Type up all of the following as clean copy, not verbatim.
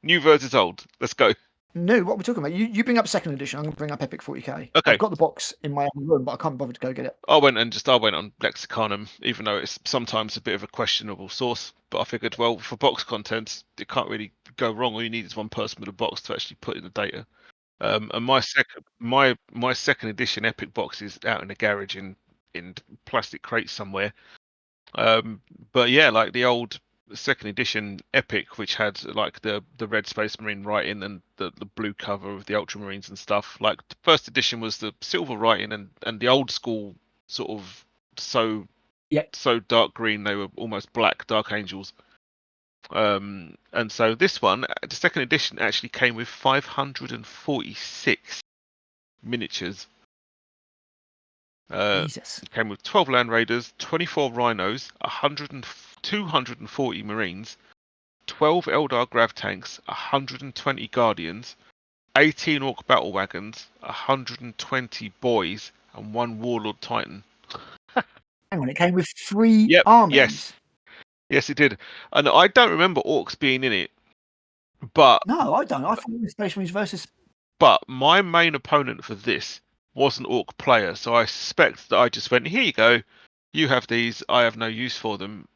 New versus old. Let's go. No, what we're talking about. You bring up second edition. I'm going to bring up Epic 40k. Okay. I've got the box in my own room, but I can't bother to go get it. I went on Lexiconum, even though it's sometimes a bit of a questionable source. But I figured, well, for box contents, it can't really go wrong. All you need is one person with a box to actually put in the data. And my second edition Epic box is out in the garage in plastic crates somewhere. But yeah, like the old second edition Epic, which had like the red Space Marine writing and the blue cover of the Ultramarines and stuff. Like the first edition was the silver writing and the old school sort of so dark green they were almost black Dark Angels. And so this one, the second edition, actually came with 546 miniatures. Jesus. It came with 12 Land Raiders, 24 Rhinos, 240 Marines, 12 Eldar Grav Tanks, 120 Guardians, 18 Orc Battle Wagons, 120 Boys, and 1 Warlord Titan. Hang on, it came with 3 armies. Yes, it did. And I don't remember Orcs being in it, but no, I don't. I thought it was Space Marines versus. But my main opponent for this was an Orc player, so I suspect that I just went, here you go, you have these, I have no use for them.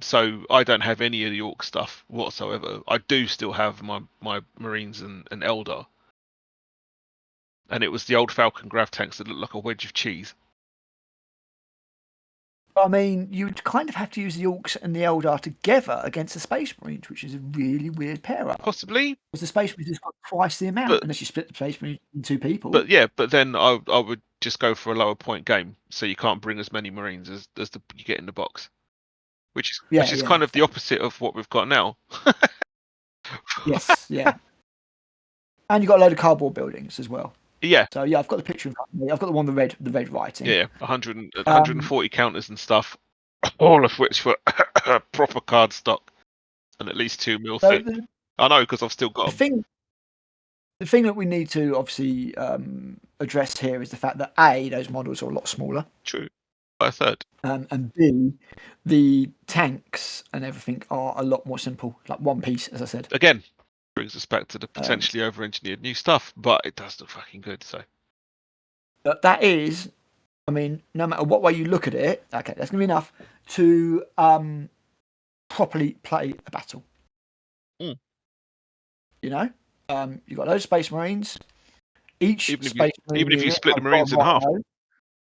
So I don't have any of the Orc stuff whatsoever. I do still have my Marines and Eldar. And it was the old Falcon Grav tanks that looked like a wedge of cheese. I mean, you'd kind of have to use the Orcs and the Eldar together against the Space Marines, which is a really weird pair-up. Possibly. Because the Space Marines has got twice the amount, unless you split the Space Marines into 2 people. But then I would just go for a lower point game, so you can't bring as many Marines as you get in the box. Which is kind of the opposite of what we've got now. Yes, yeah. And you've got a load of cardboard buildings as well. Yeah. So yeah, I've got the picture in front of me. I've got the one with the red writing. Yeah, 140 counters and stuff, all of which were proper card stock, and at least 2 mil thick. I know, because I've still got them. The thing that we need to obviously address here is the fact that A, those models are a lot smaller. True, by a third. And B, the tanks and everything are a lot more simple, like one piece, as I said. Again, brings us back to the potentially over-engineered new stuff, but it does look fucking good. So, but that is, I mean, no matter what way you look at it, okay, that's gonna be enough to properly play a battle. You know, you've got those Space Marines. Even if you split the Marines in half,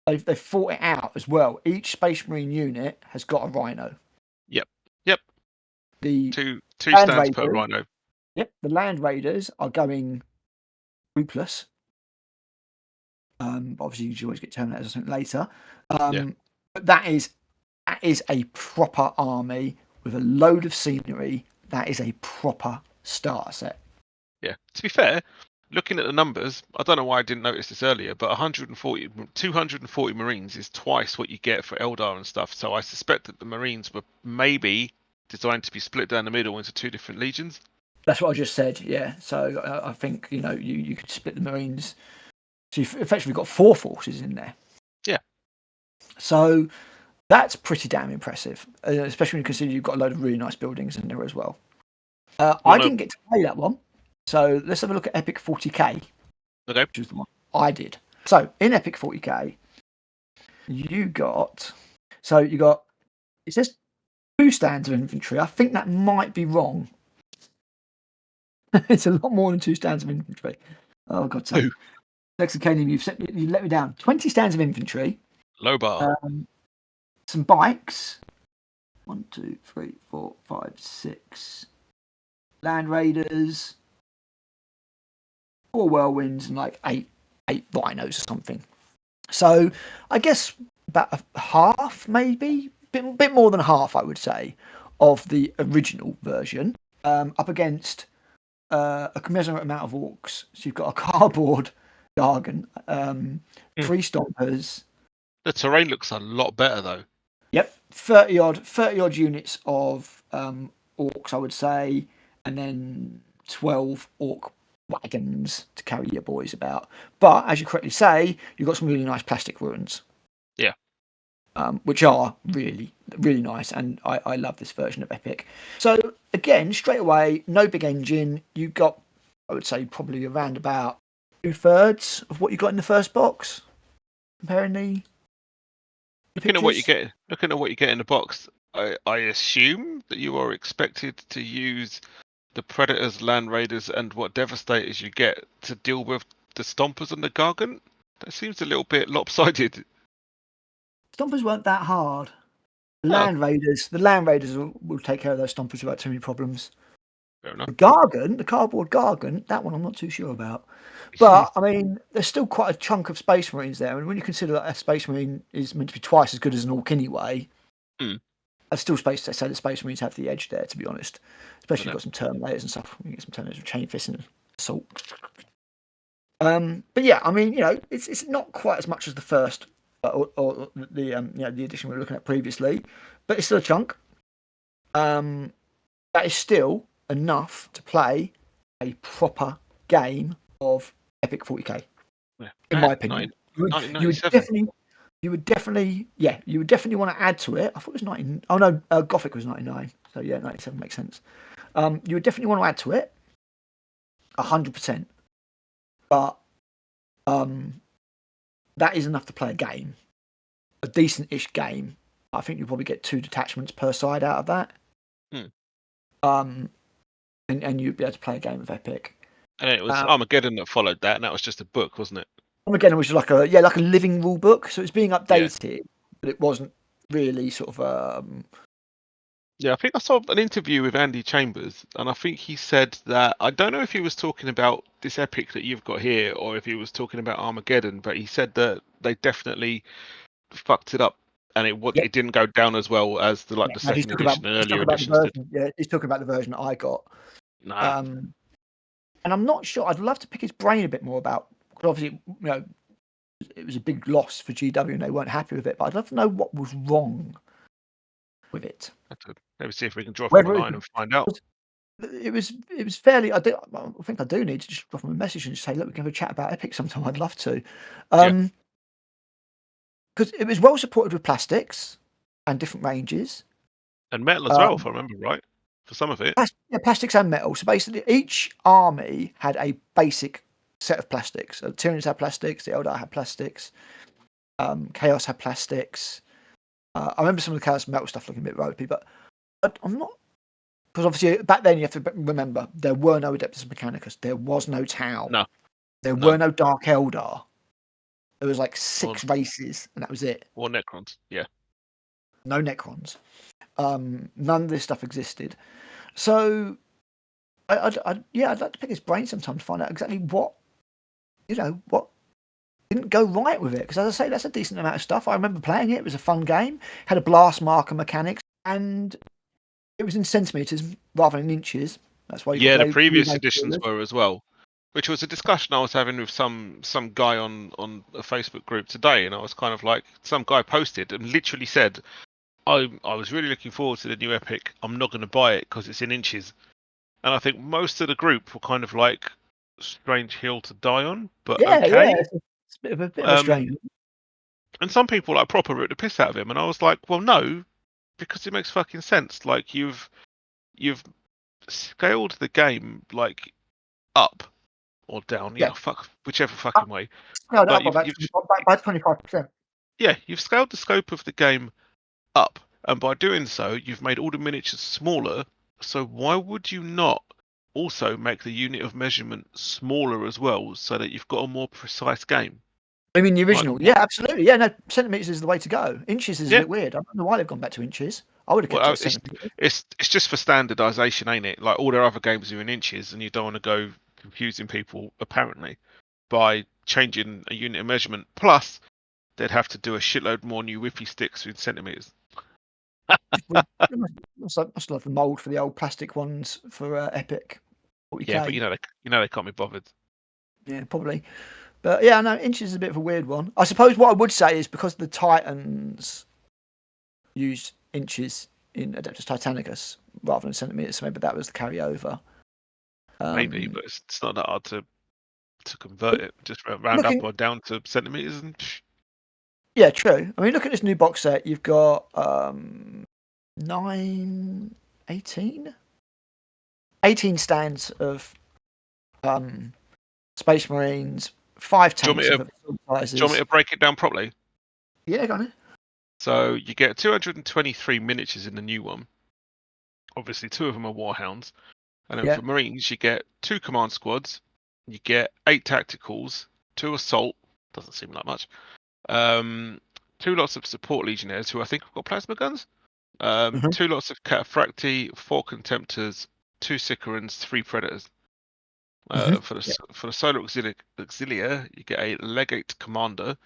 they've fought it out as well. Each Space Marine unit has got a Rhino. Yep. The two stands per Rhino. Yep, the Land Raiders are going ruthless. Obviously, you should always get terminated or something later. But that is a proper army with a load of scenery. That is a proper starter set. Yeah. To be fair, looking at the numbers, I don't know why I didn't notice this earlier, but 240 Marines is twice what you get for Eldar and stuff. So I suspect that the Marines were maybe designed to be split down the middle into 2 different legions. That's what I just said, yeah. So I think, you could split the Marines. So you've effectively got 4 forces in there. Yeah. So that's pretty damn impressive, especially when you consider you've got a load of really nice buildings in there as well. I didn't get to play that one. So let's have a look at Epic 40k. Okay. Which is the one I did. So in Epic 40k, you got, it says 2 stands of infantry. I think that might be wrong. It's a lot more than 2 stands of infantry. Oh, God's sake. Lexicanium, you let me down. 20 stands of infantry. Low bar. Some bikes. 1, 2, 3, 4, 5, 6. Land Raiders. 4 whirlwinds and like 8 rhinos or something. So I guess about half, maybe bit more than half, I would say, of the original version. Up against a commensurate amount of orcs. So you've got a cardboard Gargan, 3 stompers. The terrain looks a lot better though. Yep, 30 odd units of orcs, I would say, and then 12 orc wagons to carry your boys about. But as you correctly say, you've got some really nice plastic ruins. Yeah. which are really, really nice. And I love this version of Epic. So again, straight away, no big engine. You got, I would say, probably around about 2/3 of what you got in the first box, comparing the Looking at what you pictures. get, looking at what you get in the box, I assume that you are expected to use the Predators, Land Raiders, and what Devastators you get to deal with the Stompers and the Gargant. That seems a little bit lopsided. Stompers weren't that hard. Oh, The Land Raiders will take care of those Stompers without too many problems. fair enough. The Gargant, the cardboard Gargant, that one I'm not too sure about. But I mean, there's still quite a chunk of Space Marines there, and when you consider that a Space Marine is meant to be twice as good as an Orc anyway, Hmm. I still space to say the Space Marines have the edge there, to be honest. Especially if Dunno. you've got some Terminators and stuff. You get some Terminators with Chain Fists and Assault. But yeah, I mean, it's not quite as much as the first or the the edition we were looking at previously, but it's still a chunk. That is still enough to play a proper game of Epic 40k, Yeah. in my opinion. You would 1997. definitely, you would definitely want to add to it. I thought it was 19. Oh no, Gothic was 99. So yeah, 97 makes sense. You would definitely want to add to it, 100%. But that is enough to play a game, a decent-ish game. I think you probably get 2 detachments per side out of that. And you'd be able to play a game of Epic. And it was Armageddon that followed that, and that was just a book, wasn't it? Armageddon was like a living rule book, so it's being Yeah. updated, but it wasn't really sort of Yeah, I think I saw an interview with Andy Chambers, and I think he said that I don't know if he was talking about this epic that you've got here, or if he was talking about Armageddon, but he said that they definitely fucked it up, and yeah, it didn't go down as well as the yeah. the No, second edition and he's earlier talking about the editions did. version. Yeah, he's talking about the version that I got. Nah, Um, and I'm not sure. I'd love to pick his brain a bit more about, because obviously it was a big loss for GW and they weren't happy with it. But I'd love to know what was wrong with it. have to maybe see if we can drop him a Whether it line and find out. was it was fairly. I think I do need to just drop him a message and just say, look, we can have a chat about Epic sometime. I'd love to. Yeah, Because it was well supported with plastics and different ranges. and metal as well, Um, if I remember right, for some of it. plastics and metal. So basically, each army had a basic set of plastics. So Tyranids had plastics. The Eldar had plastics. Chaos had plastics. I remember some of the Chaos metal stuff looking a bit ropey, but I'm not, because obviously back then you have to remember there were no Adeptus Mechanicus. There was no Tau. No, There no, were no Dark Eldar. There was like or, 6 races, and that was it. or Necrons. Yeah, No Necrons. None of this stuff existed. So I'd like to pick his brain sometime to find out exactly what didn't go right with it. Because as I say, that's a decent amount of stuff. I remember playing it. It was a fun game. Had a blast marker mechanics, and it was in centimeters rather than inches. That's why you got yeah. The blade previous editions were as well, which was a discussion I was having with some guy on a Facebook group today, and I was kind of like, some guy posted and literally said, I was really looking forward to the new Epic. I'm not going to buy it because it's in inches. And I think most of the group were kind of like, strange hill to die on, but Yeah, okay. it's a bit of a strain. And some people like proper ripped the piss out of him, and I was like, well, no, because it makes fucking sense. Like you've scaled the game like up or down, Yeah, fuck whichever fucking way. scaled But up by you've by 25%. yeah, you've scaled the scope of the game up, and by doing so, you've made all the miniatures smaller. So why would you not also make the unit of measurement smaller as well, so that you've got a more precise game? I mean, the Like, original. Yeah, absolutely. Yeah, no, centimeters is the way to go. Inches is a yeah. bit weird. I don't know why they've gone back to inches. I would have kept it Well, at centimeters. it's just for standardization, ain't it? Like all their other games are in inches, and you don't want to go confusing people apparently by changing a unit of measurement. Plus, they'd have to do a shitload more new whippy sticks in centimeters. We must have the mould for the old plastic ones for Epic Yeah, but 40k. they can't be bothered. Yeah, probably. But yeah, no, inches is a bit of a weird one. I suppose what I would say is because the Titans used inches in Adeptus Titanicus rather than centimeters, so maybe that was the carryover. Maybe, but it's not that hard to convert it. Just round up Looking, or down to centimeters and. Yeah, true. I mean, look at this new box set. You've got 18 stands of Space Marines, 5 Do you tanks of do you want me sizes. to break it down properly? Yeah, got it. So you get 223 miniatures in the new one. Obviously, 2 of them are Warhounds. And then Yeah. for Marines, you get 2 command squads, you get 8 tacticals, 2 assault, doesn't seem like much, 2 lots of support legionnaires who I think have got plasma guns, 2 lots of cataphracti, 4 contemptors, 2 Sicarans, 3 predators. For the solar auxilia, you get a legate commander,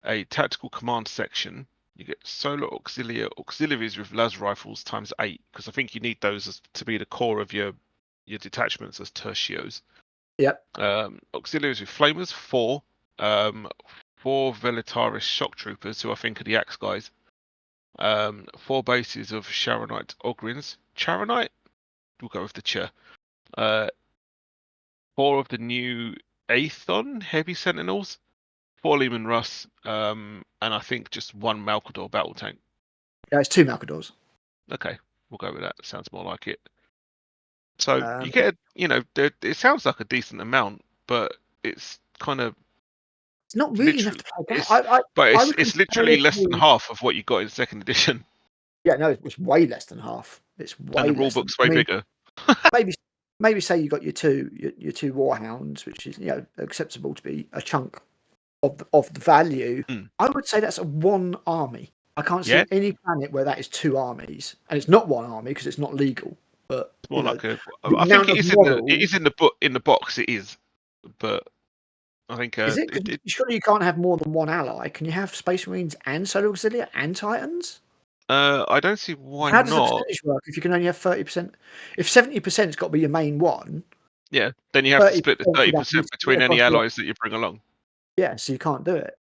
a tactical command section. You get solar auxiliaries with las rifles times 8, because I think you need those to be the core of your detachments as tertios. Yep. Auxiliaries with flamers, 4. 4 Velitaris shock troopers, who I think are the axe guys. 4 bases of Sharonite Ogrins. Charonite? We'll go with the Cha. 4 of the new Aethon heavy sentinels. 4 Lehman Russ, and I think just 1 Malkador battle tank. Yeah, it's 2 Malkadors. Okay, we'll go with that. Sounds more like it. So you get, it sounds like a decent amount, but it's kind of It's not really enough to play. it's literally less than half of what you got in second edition. Yeah, no, it's way less than half. It's And way the rule less than. book's way bigger. maybe say you got your two Warhounds, which is acceptable to be a chunk of the value. I would say that's a 1 army. I can't see any planet where that is 2 armies, and it's not 1 army because it's not legal. But It's more like the I think amount it of is models, in the box. It is, but I think is it? 'Cause surely you can't have more than 1 ally. Can you have Space Marines and Solar Auxilia and Titans? I don't see why How does the not. percentage work if you can only have 30%? If 70%'s got to be your main one, Yeah, then you have to split the 30% should have to be 30% split between any across the allies that you bring along. yeah, so you can't do it.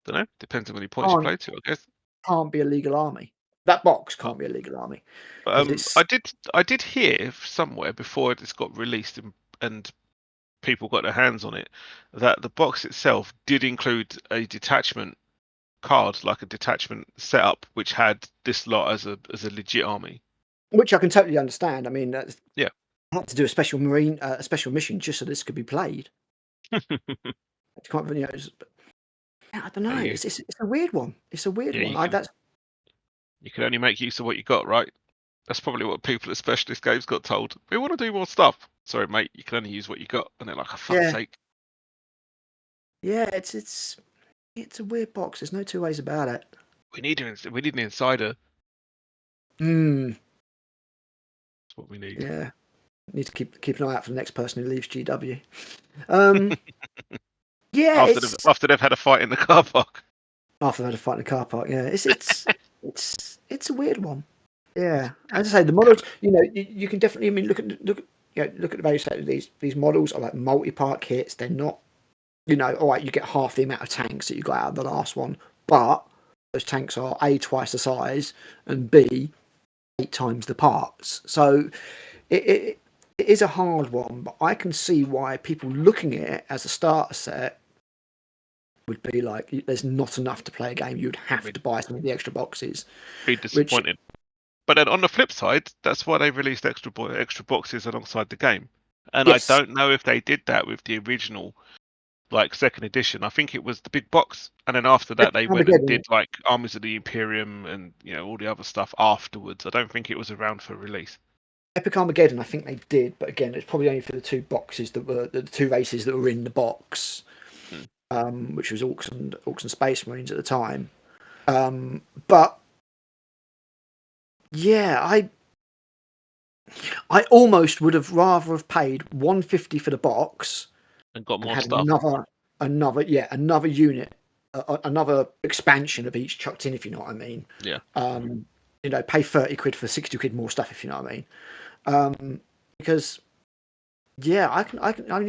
Don't know. Depends on how many points you play to, I guess. Can't be a legal army. That box can't be a legal army because it's I did hear somewhere before this got released and people got their hands on it that the box itself did include a detachment card, like a detachment setup, which had this lot as a legit army. which I can totally understand. I mean, Yeah. I had to do a special mission just so this could be played. It's kind of, I don't know. It's a weird one. It's a weird one. You can only make use of what you got, right? That's probably what people at Specialist Games got told. We want to do more stuff. Sorry, mate, you can only use what you got. And they're like, oh, fuck's sake. Yeah, it's a weird box. There's no 2 ways about it. We need an insider. That's what we need. Yeah. Need to keep an eye out for the next person who leaves GW. Yeah, after they've had a fight in the car park. After they've had a fight in the car park, yeah, it's a weird one. Yeah, as I say, the models. You can definitely. I mean, look at the value set of these models are like multi-part kits. They're not. All right, you get half the amount of tanks that you got out of the last one, but those tanks are A, twice the size, and B, 8 times the parts. So it is a hard one, but I can see why people looking at it as a starter set would be like, there's not enough to play a game. You'd have to buy some of the extra boxes. Be disappointed. But then on the flip side, that's why they released extra boxes alongside the game. And yes. I don't know if they did that with the original, like, second edition. I think it was the big box, and then after that they went and did like Armies of the Imperium and all the other stuff afterwards. I don't think it was around for release. Epic Armageddon, I think they did, but again, it's probably only for the 2 boxes that were the 2 races that were in the box, which was Orcs and Space Marines at the time. But yeah, I almost would have rather have paid $150 for the box and got more stuff. Another unit, another expansion of each chucked in, if you know what I mean. Yeah. Pay 30 quid for 60 quid more stuff, if you know what I mean. Because I mean,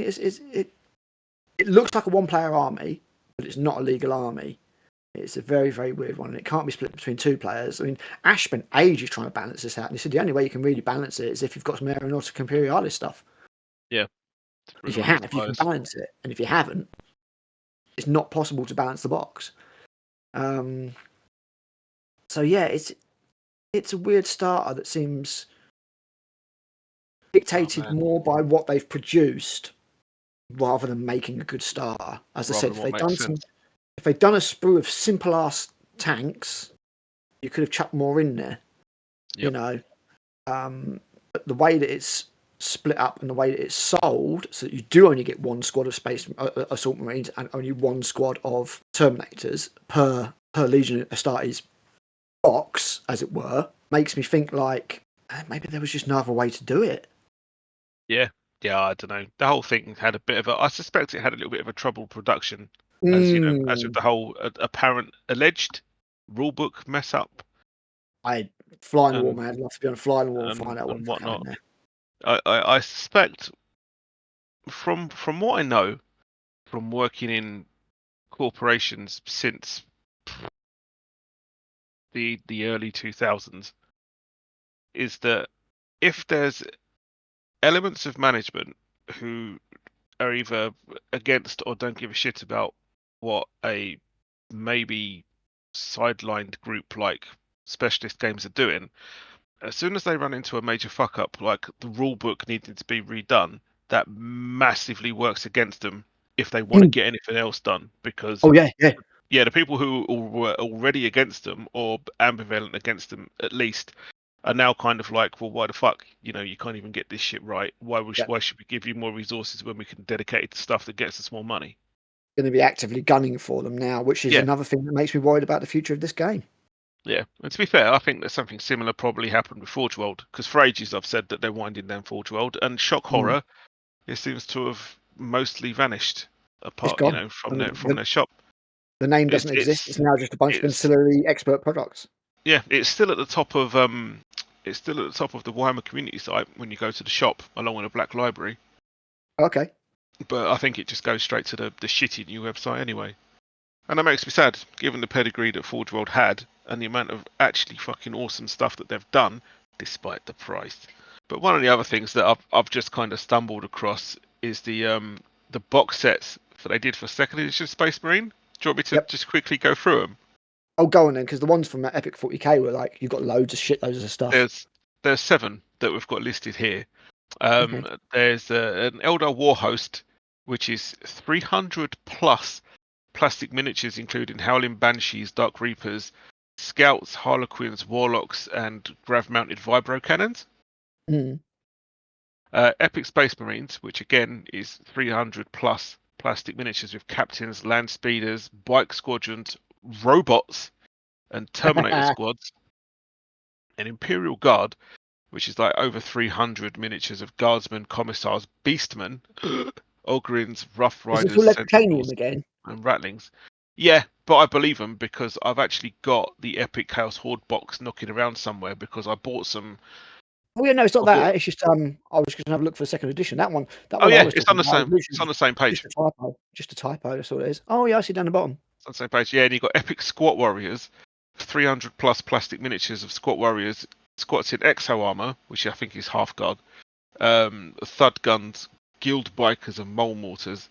it looks like a 1-player army, but it's not a legal army. It's a very, very weird one, and it can't be split between 2 players. I mean, Ash spent ages trying to balance this out, and he said the only way you can really balance it is if you've got some Aeronautica Imperialis stuff. Yeah. If you can balance it, and if you haven't, it's not possible to balance the box. So yeah, it's a weird starter that seems dictated more by what they've produced rather than making a good starter. As I Rather said, than what makes sense. if they'd done a sprue of simple ass tanks, you could have chucked more in there. You Yep. know, but the way that it's split up and the way that it's sold, so that you do only get one squad of Space Assault Marines and only one squad of Terminators per Legion Astartes box, as it were, makes me think like maybe there was just no other way to do it. Yeah, I don't know. The whole thing had a bit of I suspect it had a little bit of a troubled production, as you know, as with the whole apparent alleged rulebook mess up I fly in the wall, and man. I'd love to be on a fly in the wall and find out what the fuck whatnot. happened there. I suspect from what I know from working in corporations since the early 2000s is that if there's elements of management who are either against or don't give a shit about what a maybe sidelined group like Specialist Games are doing, as soon as they run into a major fuck up, like the rule book needing to be redone, that massively works against them if they want to get anything else done. Because Oh yeah, yeah. the people who were already against them or ambivalent against them at least are now kind of like, well, why the fuck? You know, you can't even get this shit right. Why should we give you more resources when we can dedicate it to stuff that gets us more money? Going to be actively gunning for them now, which is Yeah, another thing that makes me worried about the future of this game. yeah. And to be fair, I think that something similar probably happened with Forge World, because for ages I've said that they're winding down Forge World, and shock horror, it seems to have mostly vanished It's apart, you gone. know, from And their shop. the name It's doesn't exist. it's It's now just a bunch of it's ancillary expert products. yeah, it's still at the top of the Warhammer community site when you go to the shop along with a Black Library. Okay. But I think it just goes straight to the shitty new website anyway. And that makes me sad, given the pedigree that Forge World had and the amount of actually fucking awesome stuff that they've done, despite the price. But one of the other things that I've just kind of stumbled across is the box sets that they did for second edition Space Marine. Do you want me to Yep. just quickly go through them? Oh, go on then, because the ones from that Epic 40k were like you've got loads of stuff. There's 7 that we've got listed here. Okay. There's an Eldar War Host, which is 300 plus plastic miniatures, including Howling Banshees, Dark Reapers, Scouts, Harlequins, Warlocks, and grav-mounted vibro cannons. Epic Space Marines, which again is 300 plus plastic miniatures with captains, land speeders, bike squadrons, robots, and Terminator squads. An Imperial Guard, which is like over 300 miniatures of guardsmen, commissars, beastmen, ogrins, rough Is this riders, all Leptanium centaurs, again? and rattlings. Yeah, but I believe them because I've actually got the Epic Chaos Horde box knocking around somewhere because I bought some. Oh yeah, no, it's not I bought. that. It's just I was just gonna have a look for the second edition. That one Oh I yeah, was it's on talking the about is same. It's on literally the same just page. a typo. Just a typo. That's all it is. Oh yeah, I see down the bottom. It's on the same page. Yeah, and you got Epic Squat Warriors, 300 plus plastic miniatures of Squat Warriors, squats in exo armor, which I think is half guard. Thud guns, guild bikers, and mole mortars.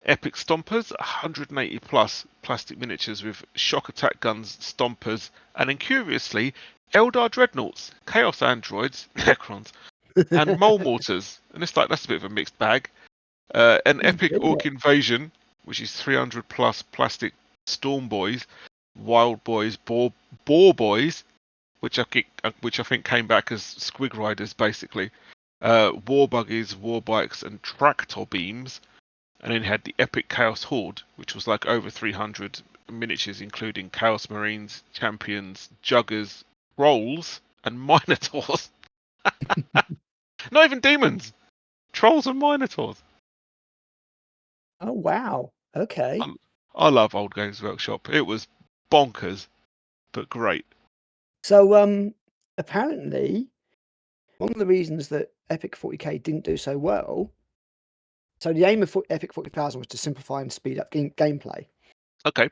Epic Stompers, 180 plus plastic miniatures with shock attack guns, stompers, and then curiously, Eldar Dreadnoughts, Chaos Androids, Necrons, and Mole Mortars. And it's like, that's a bit of a mixed bag. An It's Epic good, isn't Orc it? Invasion, which is 300 plus plastic Storm Boys, Wild Boys, Boar Boys, which I think came back as Squig Riders, basically. War Buggies, War Bikes, and Tractor Beams. And then had the Epic Chaos Horde, which was like over 300 miniatures, including Chaos Marines, Champions, Juggers, Trolls, and Minotaurs. Not even demons! Trolls and Minotaurs. Oh wow. Okay. I love Old Games Workshop. It was bonkers, but great. So apparently one of the reasons that Epic 40k didn't do so well. So the aim of Epic 40,000 was to simplify and speed up gameplay. Okay.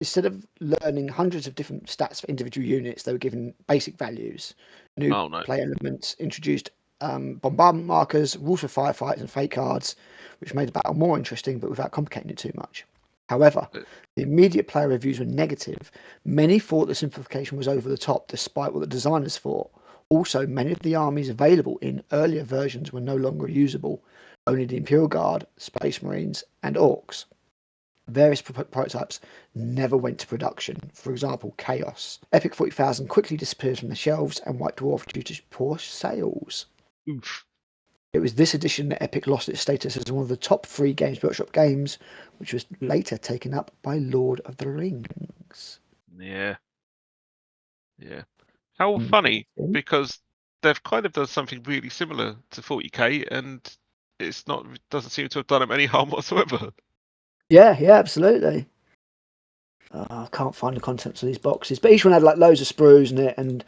Instead of learning hundreds of different stats for individual units, they were given basic values. New Oh no. play elements introduced bombardment markers, rules for firefights, and fate cards, which made the battle more interesting, but without complicating it too much. However, Uh, the immediate player reviews were negative. Many thought the simplification was over the top, despite what the designers thought. Also, many of the armies available in earlier versions were no longer usable. Only the Imperial Guard, Space Marines, and Orcs. Various prototypes never went to production. For example, Chaos. Epic 40,000 quickly disappeared from the shelves and wiped dwarf due to poor sales. Oof. It was this edition that Epic lost its status as one of the top 3 Games Workshop games, which was later taken up by Lord of the Rings. Yeah. Yeah. How funny, because they've kind of done something really similar to 40k, and doesn't seem to have done them any harm whatsoever. Yeah, absolutely. I can't find the contents of these boxes, but each one had like loads of sprues in it, and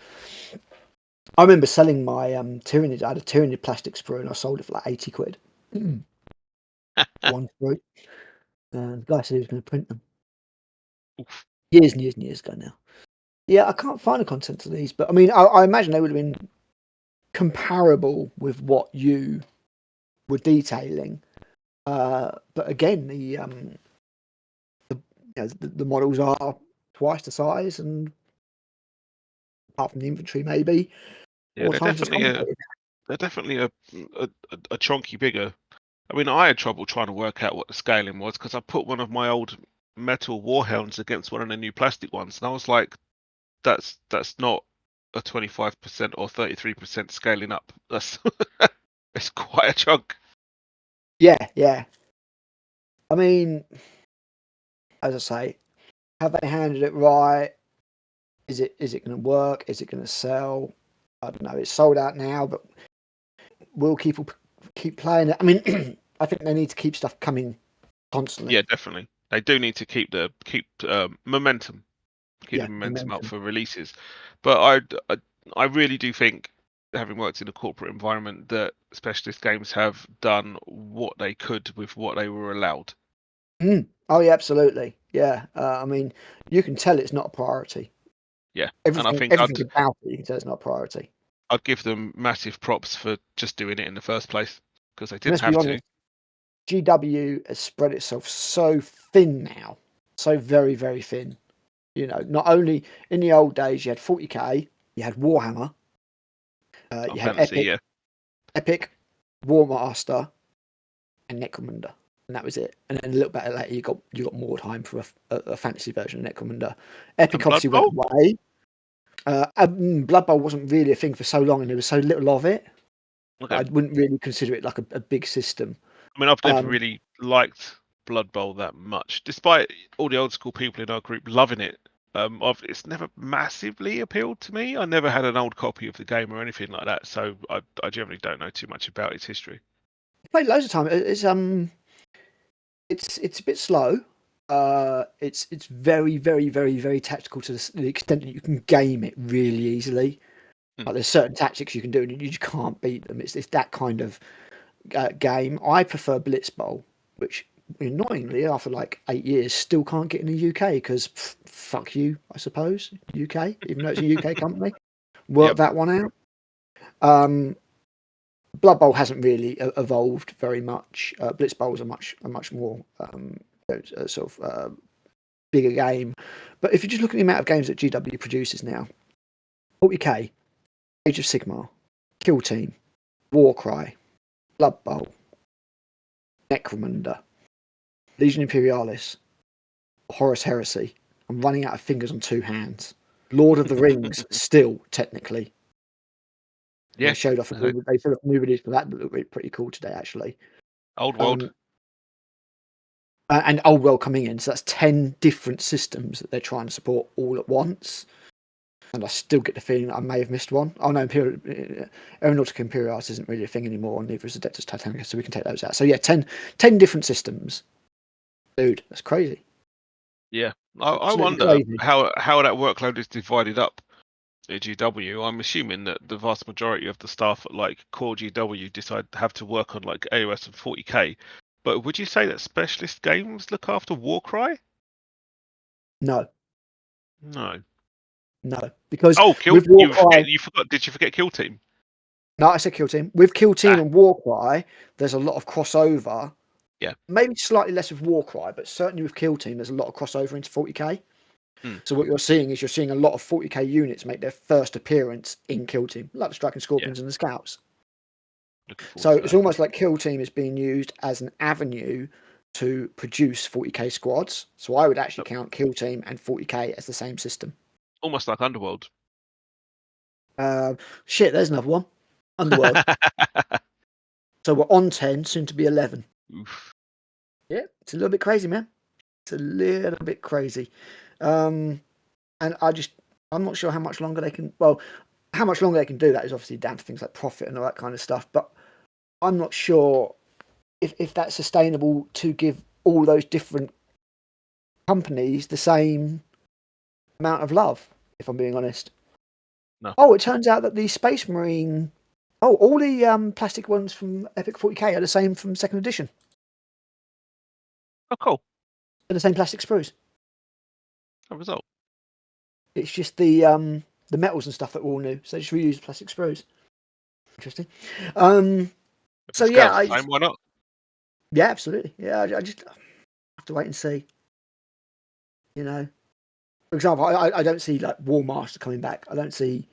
I remember selling my Tyranid. I had a Tyranid plastic sprue, and I sold it for like 80 quid. One sprue. And the guy said he was going to print them. Oof. Years and years and years ago now. Yeah, I can't find the contents of these, but I mean, I imagine they would have been comparable with what you were detailing. But again, the models are twice the size, and apart from the infantry, maybe Yeah, 4 times as complicated. they're definitely a chonky bigger. I mean, I had trouble trying to work out what the scaling was because I put one of my old metal warhounds against one of the new plastic ones, and I was like, that's not a 25% or 33% scaling up. That's it's quite a chunk. Yeah. I mean, as I say, have they handled it right? Is it going to work? Is it going to sell? I don't know. It's sold out now, but will people keep playing it? I mean, I think they need to keep stuff coming constantly. Yeah, definitely. They do need to keep momentum, keep Yeah, the momentum up momentum. for releases. But I really do think, having worked in a corporate environment, that specialist games have done what they could with what they were allowed. Oh yeah, absolutely. Yeah. I mean, you can tell it's not a priority. Yeah, and I Everything, think everything about it, you can tell it's not a priority. I'd give them massive props for just doing it in the first place because they And didn't let's be have to. honest, GW has spread itself so thin now, so very, very thin. You know, not only in the old days you had 40k, you had Warhammer, On you had fantasy, yeah. Epic, Warmaster, and Necromunda, and that was it. And then a little bit later, you got Mordheim for a fantasy version of Necromunda. Epic And Blood obviously went Bowl? away. Blood Bowl wasn't really a thing for so long, and there was so little of it. Okay. I wouldn't really consider it like a big system. I mean, I've never Um, really liked Blood Bowl that much, despite all the old school people in our group loving it. It's never massively appealed to me. I never had an old copy of the game or anything like that, so I generally don't know too much about its history. played loads of time. It's a bit slow. It's very, very, very, very tactical to the extent that you can game it really easily. Hmm. Like there's certain tactics you can do, and you just can't beat them. It's that kind of game. I prefer Blitz Bowl, which annoyingly, after like 8 years, still can't get in the UK because fuck you, I suppose. UK, even though it's a UK company, work Yep. that one out. Blood Bowl hasn't really evolved very much. Blitz Bowl is a much more sort of bigger game. But if you just look at the amount of games that GW produces now, 40k, Age of Sigmar, Kill Team, Warcry, Blood Bowl, Necromunda, Legion Imperialis, Horus Heresy. I'm running out of fingers on 2 hands. Lord of the Rings, still technically. Yeah. They showed off a new release for that looked pretty cool today, actually. Old World. And Old World coming in, so that's 10 different systems that they're trying to support all at once. And I still get the feeling that I may have missed one. Oh no, Aeronautica Imperialis isn't really a thing anymore, and neither is Adeptus Titanicus, so we can take those out. So yeah, 10 different systems. Dude, that's crazy. Yeah. I Absolutely wonder crazy. how that workload is divided up at GW. I'm assuming that the vast majority of the staff at like core GW have to work on like AOS and 40k. But would you say that specialist games look after Warcry? No, No. because Oh, with Warcry, you forgot. Did you forget Kill Team? no, I said Kill Team. With Kill Team Ah, and Warcry, there's a lot of crossover Yeah. Maybe slightly less with Warcry, but certainly with Kill Team, there's a lot of crossover into 40k. Mm. So what you're seeing is a lot of 40k units make their first appearance in Kill Team, like the Striking Scorpions and the Scouts. Looking forward So to it's that. almost like Kill Team is being used as an avenue to produce 40k squads. So I would actually count Kill Team and 40k as the same system. Almost like Underworld. Shit, there's another one. Underworld. So we're on 10, soon to be 11. Oof. Yeah, it's a little bit crazy, man. It's a little bit crazy. And I'm not sure how much longer they can. Well, how much longer they can do that is obviously down to things like profit and all that kind of stuff. But I'm not sure if that's sustainable to give all those different companies the same amount of love, if I'm being honest. No. Oh, it turns out that the Space Marine. Oh, all the plastic ones from Epic 40k are the same from second edition. Oh, cool. They're the same plastic sprues. A result. It's just the metals and stuff that were all new, so they just reused plastic sprues. Interesting. So yeah, why not? Yeah, absolutely. Yeah, I just have to wait and see. You know, for example, I don't see like War Master coming back. I don't see,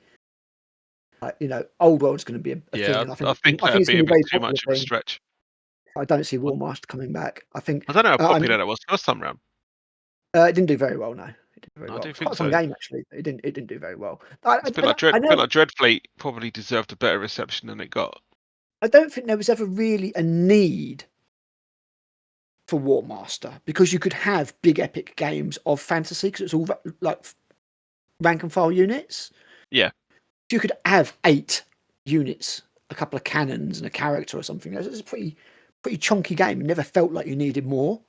like, Old World's going to be a thing. And I I think think that'd it's be going a to be a bit very too popular much of a thing. stretch. I don't see War Master coming back. I I don't know how popular it that was first time round. didn't do very well. No, it didn't do very I well. do It's quite think a fun so. game actually. It didn't do very well. It's a bit like Dreadfleet probably deserved a better reception than it got. I don't think there was ever really a need for War Master because you could have big epic games of fantasy because it's all like rank and file units. Yeah. You could have 8 units, a couple of cannons and a character or something. It's a pretty chunky game. It never felt like you needed more.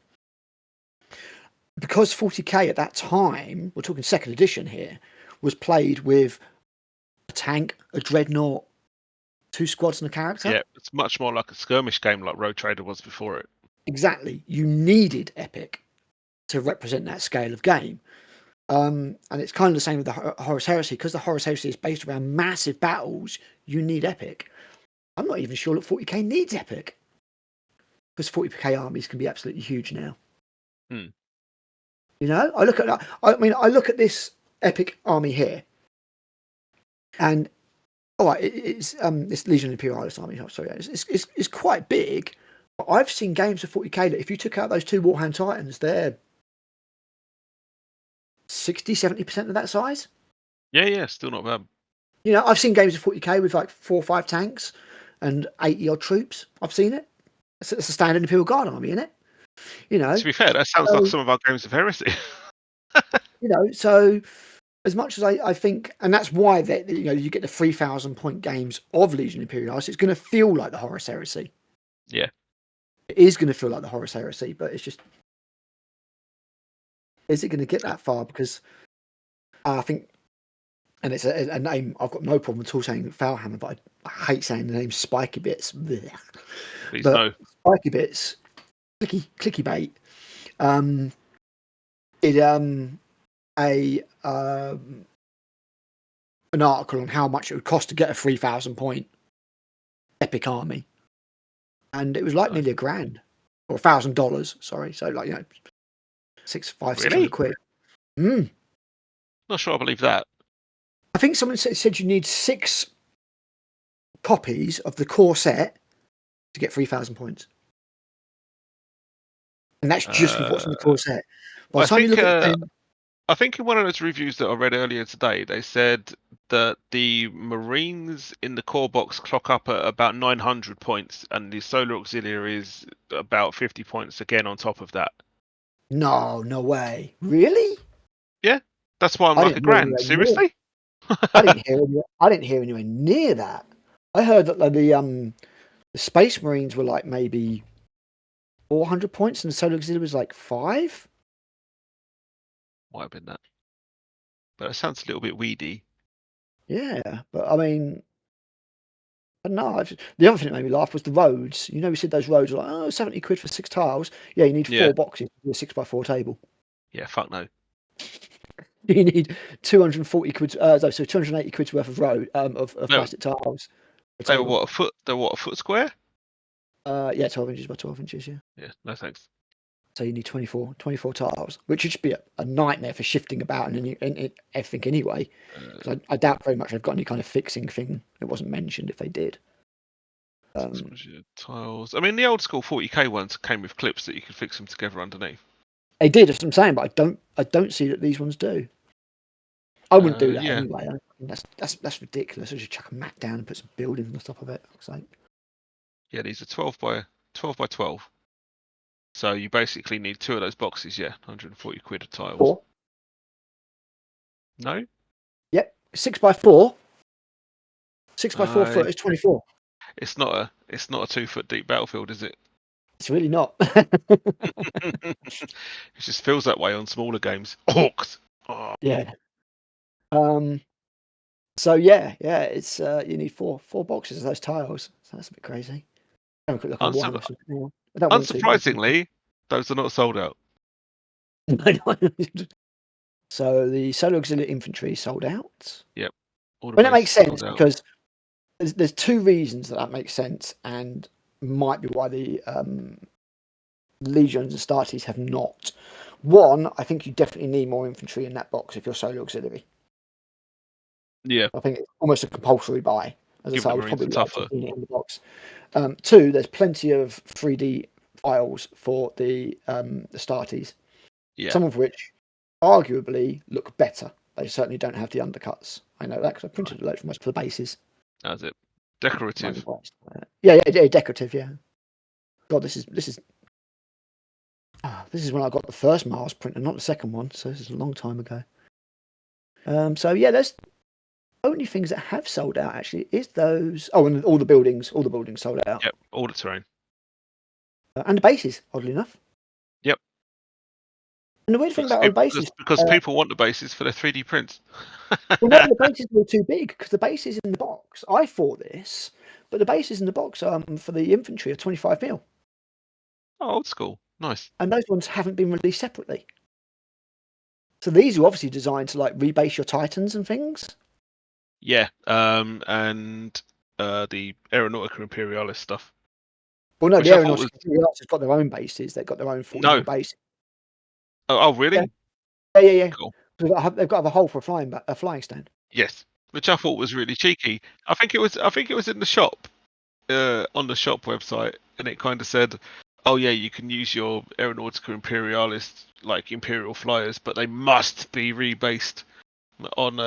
Because 40k at that time, we're talking second edition here, was played with a tank, a dreadnought, 2 squads and a character. Yeah, it's much more like a skirmish game like Road Trader was before it. Exactly. You needed epic to represent that scale of game. And it's kind of the same with the Horus Heresy. Because the Horus Heresy is based around massive battles, you need epic. I'm not even sure that 40k needs epic. Because 40k armies can be absolutely huge now. I look at this epic army here. And it's Legions Imperialis army. I'm sorry, it's quite big. But I've seen games of 40k that if you took out those 2 Warhound Titans, they're 60-70% of that size. Yeah, still not bad. I've seen games of 40k with like 4 or 5 tanks and 80 odd troops. I've seen it. It's a standard Imperial Guard army, isn't it? To be fair, that sounds like some of our games of Heresy. So as much as I think, and that's why that you get the 3,000 point games of Legion Imperialis, it's going to feel like the Horus Heresy. Yeah, it is going to feel like the Horus Heresy, but it's just, is it going to get that far? Because I think, and it's a name I've got no problem at all saying Foulhammer, but I hate saying the name Spiky Bits. Please but no. Spiky Bits, clicky bait. An article on how much it would cost to get a 3,000 point epic army, and it was like nearly $1,000 or $1,000. Sorry, so like $600 quid. Not sure I believe that. I think someone said you need 6 copies of the core set to get 3,000 points, and that's just with what's in the core set. By the time you look at I think in one of those reviews that I read earlier today, they said that the Marines in the core box clock up at about 900 points, and the Solar Auxiliary is about 50 points again on top of that. No way. Really? Yeah, that's why I'm like $1,000. Seriously? I didn't hear anywhere near that. I heard that the Space Marines were like maybe 400 points, and the Solar Auxiliary was like 5. Might have been that, but it sounds a little bit weedy. Yeah, but I mean, I don't know. The other thing that made me laugh was the roads. We said those roads were like 70 quid for 6 tiles. Yeah, you need 4 boxes to do a 6x4 table. Yeah, fuck no. You need 240 quid. So 280 quid's worth of plastic tiles. They were what, a foot? They're what, a foot square? Yeah, 12 inches by 12 inches. Yeah. Yeah, no thanks. So you need 24 tiles, which would just be a nightmare for shifting about and everything anyway. Because I doubt very much they've got any kind of fixing thing that wasn't mentioned if they did. Tiles. I mean, the old school 40k ones came with clips that you could fix them together underneath. They did, that's what I'm saying, but I don't see that these ones do. I wouldn't do that Yeah. anyway. I mean, that's ridiculous. I just chuck a mat down and put some buildings on the top of it. Yeah, these are 12 by 12. So you basically need 2 of those boxes. Yeah, 140 quid a tiles. 4. No. Yep, 6x4. 6x4 foot is 24. It's not a 2-foot deep battlefield, is it? It's really not. It just feels that way on smaller games. Orcs. Oh. Yeah. So yeah, it's you need four boxes of those tiles. So that's a bit crazy. Have a quick look on Warhammer. I don't want to. Unsurprisingly, those are not sold out. So the Solar Auxiliary Infantry sold out. Yep. And it makes sense because there's 2 reasons that makes sense, and might be why the Legions and Astartes have not. One, I think you definitely need more infantry in that box if you're Solar Auxiliary. Yeah. I think it's almost a compulsory buy. As I say, I would probably like to see it in the box. 2, there's plenty of 3D files for the Astartes. Yeah. Some of which arguably look better. They certainly don't have the undercuts. I know that because I printed a load for most of the bases. That's it. Decorative. Yeah, decorative. Yeah. God, this is when I got the first Mars printer, not the second one. So this is a long time ago. So yeah, there's only things that have sold out actually is those. Oh, and all the buildings sold out. Yep, all the terrain. And the bases, oddly enough. Yep. And the weird thing about the bases, because people want the bases for their 3D prints. Well, no, the bases were too big because the bases in the box. I thought this, but the bases in the box for the infantry are 25 mil. Oh, old school, nice. And those ones haven't been released separately. So these are obviously designed to like rebase your Titans and things. Yeah, and the Aeronautica Imperialis stuff. Well, no, the Aeronautica Imperialis has got their own bases. They've got their own 40 mil bases. Oh, really? Yeah. Cool. They've got a hole for a flying stand. Yes, which I thought was really cheeky. I think it was in the shop, on the shop website, and it kind of said, "Oh yeah, you can use your Aeronautica Imperialis like Imperial flyers, but they must be rebased on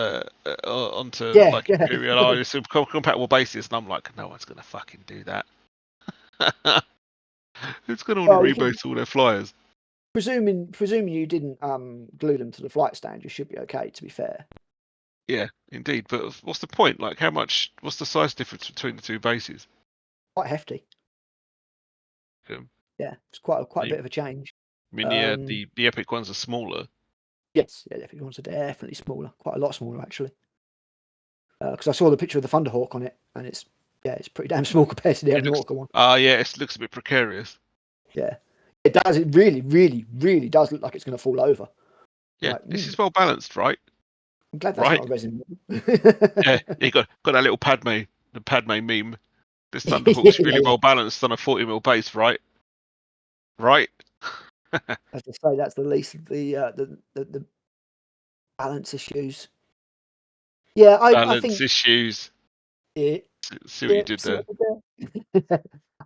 onto like Imperialis compatible bases." And I'm like, no one's gonna fucking do that. Who's gonna want to rebase all their flyers? Presuming you didn't glue them to the flight stand, you should be okay. To be fair. Yeah, indeed. But what's the point? Like, what's the size difference between the 2 bases? Quite hefty. Yeah, it's quite a bit of a change. I mean, the epic ones are smaller. Yes, the epic ones are definitely smaller. Quite a lot smaller, actually. Because I saw the picture of the Thunderhawk on it, and it's pretty damn small compared to the Aeronautica one. Yeah, it looks a bit precarious. Yeah, it does. It really, really, really does look like it's going to fall over. Yeah, this is well balanced, right? I'm glad that's not a resin. Yeah, you got that little the Padme meme. This Thunderhawk's really well balanced on a 40 mil base, right? Right. As I say, that's the least of the balance issues. Yeah, I think issues. Yeah, see what you did there.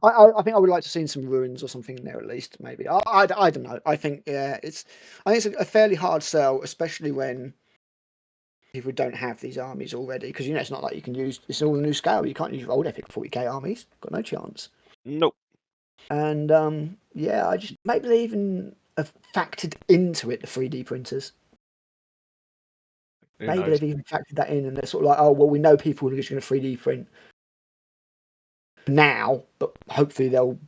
I think I would like to see some ruins or something in there at least. Maybe I don't know. I think it's a fairly hard sell, especially when people don't have these armies already. Because it's not like you can use. It's all a new scale. You can't use your old epic 40k armies. Got no chance. Nope. And I just maybe they even have factored into it the 3D printers. Maybe they've even factored that in, and they're sort of like, oh well, we know people are just going to 3D print now, but hopefully they'll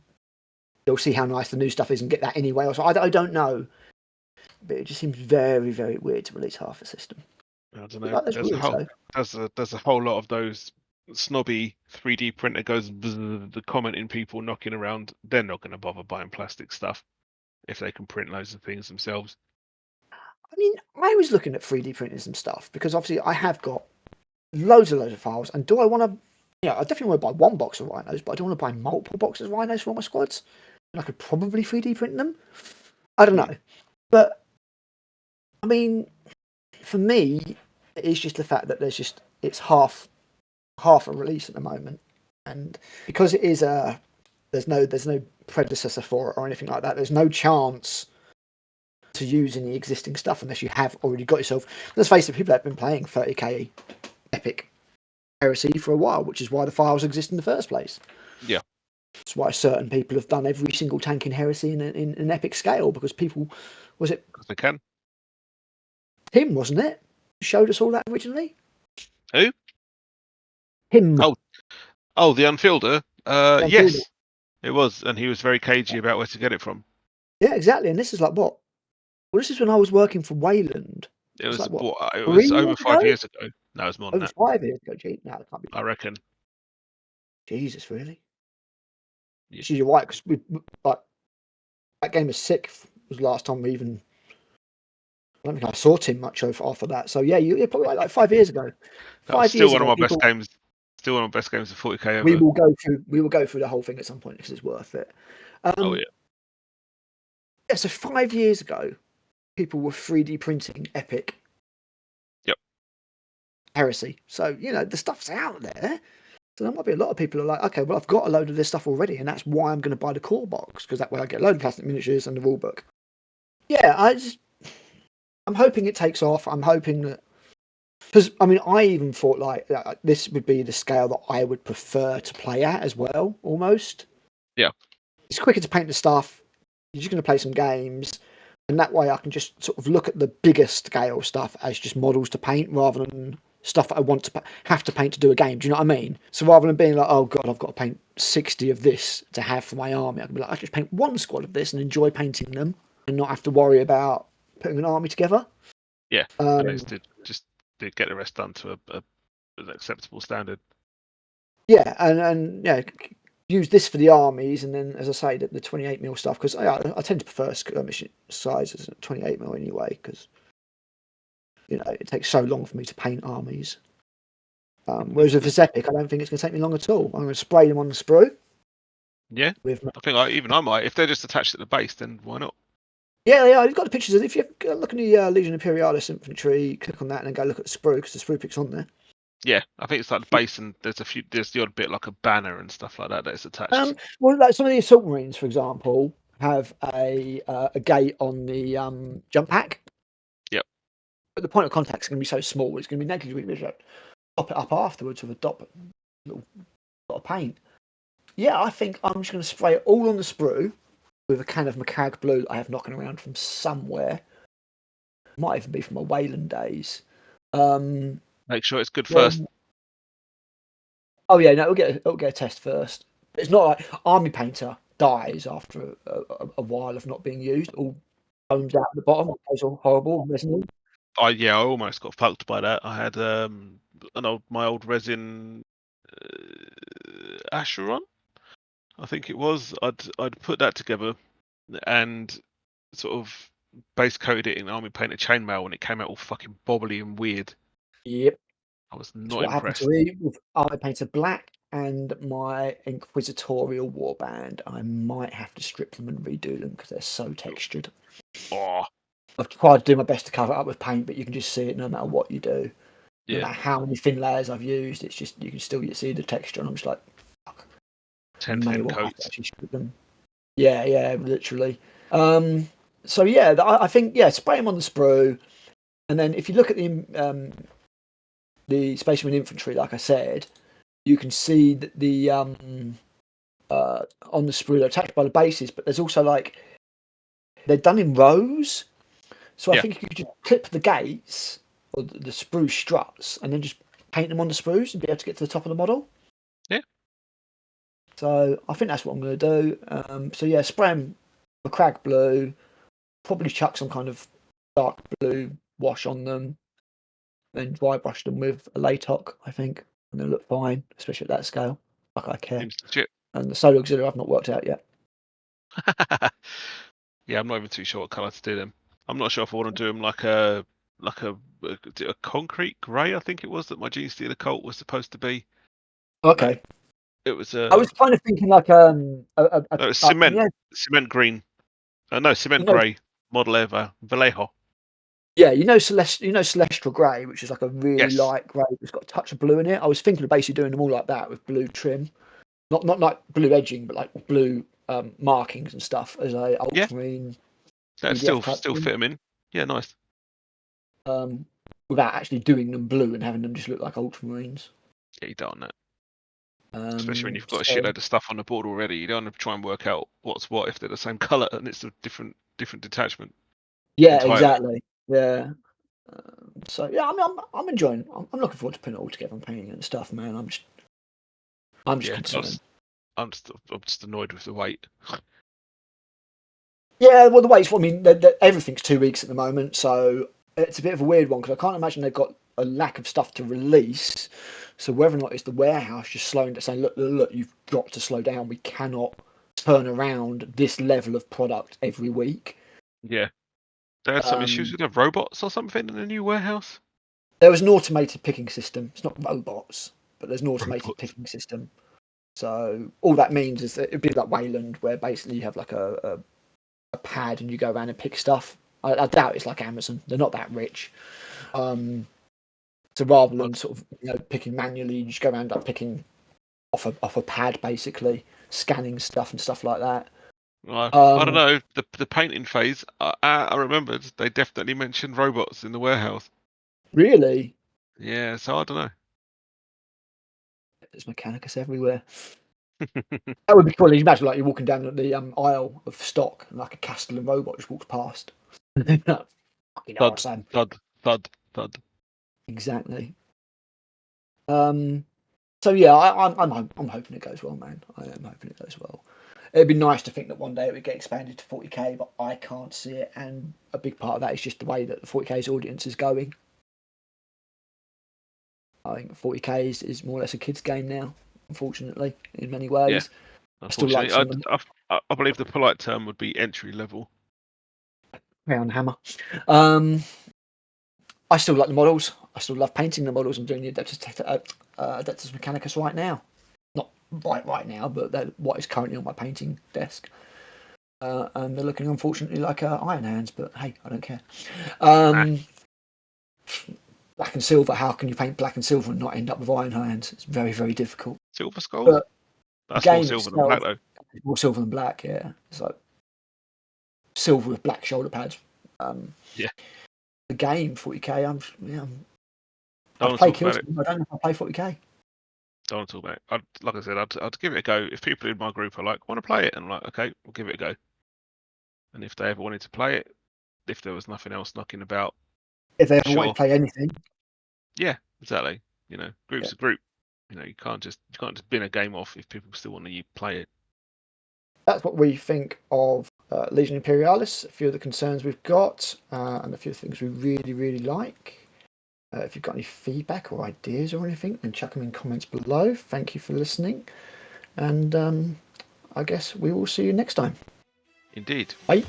see how nice the new stuff is and get that anyway. Or so I don't know, but it just seems very, very weird to release half a system. I don't know. There's a whole lot of those snobby 3D printer goes the commenting people knocking around. They're not going to bother buying plastic stuff if they can print loads of things themselves. I mean, I was looking at 3D printers and stuff because obviously I have got loads of files, and do I want to Yeah, I definitely want to buy one box of rhinos, but I don't want to buy multiple boxes of rhinos for all my squads. And I could probably 3D print them. I don't know. But, I mean, for me, it's just the fact that it's half a release at the moment. And because it is there's no predecessor for it or anything like that, there's no chance to use any existing stuff unless you have already got yourself. Let's face it, people have been playing 30k Epic Heresy for a while, which is why the files exist in the first place. Yeah. That's why certain people have done every single tank in Heresy in an epic scale, because people, was it Because they can. him, wasn't it? Showed us all that originally? Who? Him. Oh, the Unfielder? The Unfielder. Yes, it was. And he was very cagey about where to get it from. Yeah, exactly. And this is like what? Well, this is when I was working for Wayland. It was, like, what, it 3 was over years 5 ago? years ago. No, it's more than Over that. 5 years ago, gee. No, it can't be. I reckon. Jesus, really? Yeah. You're right, because like, that game of Sick was the last time we even. I don't think I saw Tim much after that. So yeah, you're probably like 5 years ago. That was 5 still years one of ago, my people. best games. Still one of my best games of 40k We ever. will go through the whole thing at some point because it's worth it. Oh yeah. Yeah, so 5 years ago, people were 3D printing Epic. Yep. Heresy. So the stuff's out there. So there might be a lot of people who are like, okay, well, I've got a load of this stuff already, and that's why I'm going to buy the core box, because that way I get a load of plastic miniatures and the rulebook. Yeah, I'm hoping it takes off. I'm hoping that, because I mean, I even thought like this would be the scale that I would prefer to play at as well, almost. Yeah. It's quicker to paint the stuff. You're just going to play some games, and that way I can just sort of look at the bigger scale stuff as just models to paint rather than stuff that I want to have to paint to do a game. Do you know what I mean? So rather than being like, oh god, I've got to paint 60 of this to have for my army, I can be like, I just paint one squad of this and enjoy painting them, and not have to worry about putting an army together. Yeah. And it's just to get the rest done to an acceptable standard. Yeah, and yeah, use this for the armies, and then as I say, the 28mm stuff, because I tend to prefer skirmish sizes at 28mm anyway, because it takes so long for me to paint armies. Whereas if it's Epic, I don't think it's going to take me long at all. I'm going to spray them on the sprue. Yeah. With I think I might. If they're just attached at the base, then why not? Yeah, they are. You've got the pictures. If you look at the Legion Imperialis infantry, click on that and then go look at the sprue, because the sprue pic's on there. Yeah, I think it's like the base, and there's the odd bit like a banner and stuff like that that's attached. Well, like some of the assault marines, for example, have a gate on the jump pack. Yep. But the point of contact is going to be so small, it's going to be negligible. You just dop it up afterwards with a little dot of paint. Yeah, I think I'm just going to spray it all on the sprue with a can of Macag blue that I have knocking around from somewhere. Might even be from my Wayland days. Make sure it's good first. Oh yeah, no, it'll get a test first. It's not like Army Painter dies after a while of not being used. All foams out at the bottom. It goes all horrible and resin. I almost got fucked by that. I had my old resin Acheron, I think it was. I'd put that together and sort of base coated it in army painted chainmail, and it came out all fucking bobbly and weird. Yep. I was That's not what happened impressed. to me with Army Painter Black and my Inquisitorial Warband. I might have to strip them and redo them because they're so textured. Oh, I've tried to do my best to cover it up with paint, but you can just see it no matter what you do. No yeah. matter how many thin layers I've used, it's just you can still see the texture, and I'm just like, fuck. 10 thin coats. Actually strip them. Yeah, literally. So yeah, I think spray them on the sprue, and then if you look at the Space Marine infantry, like I said, you can see that the on the sprue they're attached by the bases, but there's also like they're done in rows. So I think you could just clip the gates or the sprue struts and then just paint them on the sprues and be able to get to the top of the model. Yeah. So I think that's what I'm going to do. So yeah, spray them Macragge blue, probably chuck some kind of dark blue wash on them, then dry brush them with a Latok, I think, and they'll look fine, especially at that scale. Like I care. Seems legit. And the solar auxiliary I've not worked out yet. Yeah, I'm not even too sure what colour to do them. I'm not sure if I want to do them like a concrete grey. I think it was that my Gene Stealer cult was supposed to be. Okay. It was I was kind of thinking like cement, yeah, cement green. No, cement you know, grey. Model Ever Vallejo. yeah, Celestial Grey, which is like a really Yes. light grey. It's got a touch of blue in it. I was thinking of basically doing them all like that with blue trim, not like blue edging, but like blue markings and stuff as a Yeah. ultramarine That EDF still type fit thing. them in. Yeah, nice. Without actually doing them blue and having them just look like ultramarines. Yeah, you don't want that. Especially when you've got a So shitload of stuff on the board already. You don't want to try and work out what's what if they're the same colour and it's a different detachment yeah, entirely. exactly. Yeah. So yeah, I'm enjoying. I'm looking forward to putting it all together and painting it and stuff, man. I'm just Yeah, concerned. I'm just annoyed with the weight. Yeah, well, the weights. I mean, everything's 2 weeks at the moment, so it's a bit of a weird one because I can't imagine they've got a lack of stuff to release. So whether or not it's the warehouse just slowing down, saying, look, you've got to slow down. We cannot turn around this level of product every week. Yeah. They had some issues with the robots or something in the new warehouse. There was an automated picking system. It's not robots, but there's an automated Robots. picking system. So all that means is that it'd be like Wayland, where basically you have like a pad and you go around and pick stuff. I doubt it's like Amazon. They're not that rich. So rather than sort of picking manually, you just go around like picking off a pad, basically scanning stuff and stuff like that. I don't know. The painting phase, I remembered they definitely mentioned robots in the warehouse. Really, Yeah, so I don't know. there's Mechanicus everywhere. That would be cool. You imagine like you're walking down the aisle of stock and like a Castellan robot just walks past. Fucking Thud, awesome. thud, thud, thud. Exactly. So yeah, I'm hoping it goes well, man. I am hoping it goes well. It'd be nice to think that one day it would get expanded to 40k, but I can't see it. And a big part of that is just the way that the 40k's audience is going. I think 40k is more or less a kids' game now, unfortunately, in many Yeah, ways. I still like unfortunately, some of them. I believe the polite term would be entry level. Round hammer. Um, I still like the models. I still love painting the models. I'm doing the Adeptus Mechanicus right now. Not right now, but what is currently on my painting desk. And they're looking unfortunately like Iron Hands, but hey, I don't care. Black and silver. How can you paint black and silver and not end up with Iron Hands? It's very, very difficult. Silver skulls? But the That's more game silver than itself black though. is more silver than black. Yeah, it's like silver with black shoulder pads. Yeah. The game 40k. Don't I'd want to play talk about it. Killzone. I don't know if I play 40k. Don't want to talk about it. Like I said, I'd give it a go. If people in my group are like, want to play it, and I'm like, okay, we'll give it a go. And if they ever wanted to play it, if there was nothing else knocking about, If they ever wanted sure. to play anything. Yeah, exactly. Group's Yeah. a group. You can't just bin a game off if people still want to play it. That's what we think of Legion Imperialis. A few of the concerns we've got, and a few things we really, really like. If you've got any feedback or ideas or anything, then chuck them in comments below. Thank you for listening, and I guess we will see you next time. Indeed. Bye.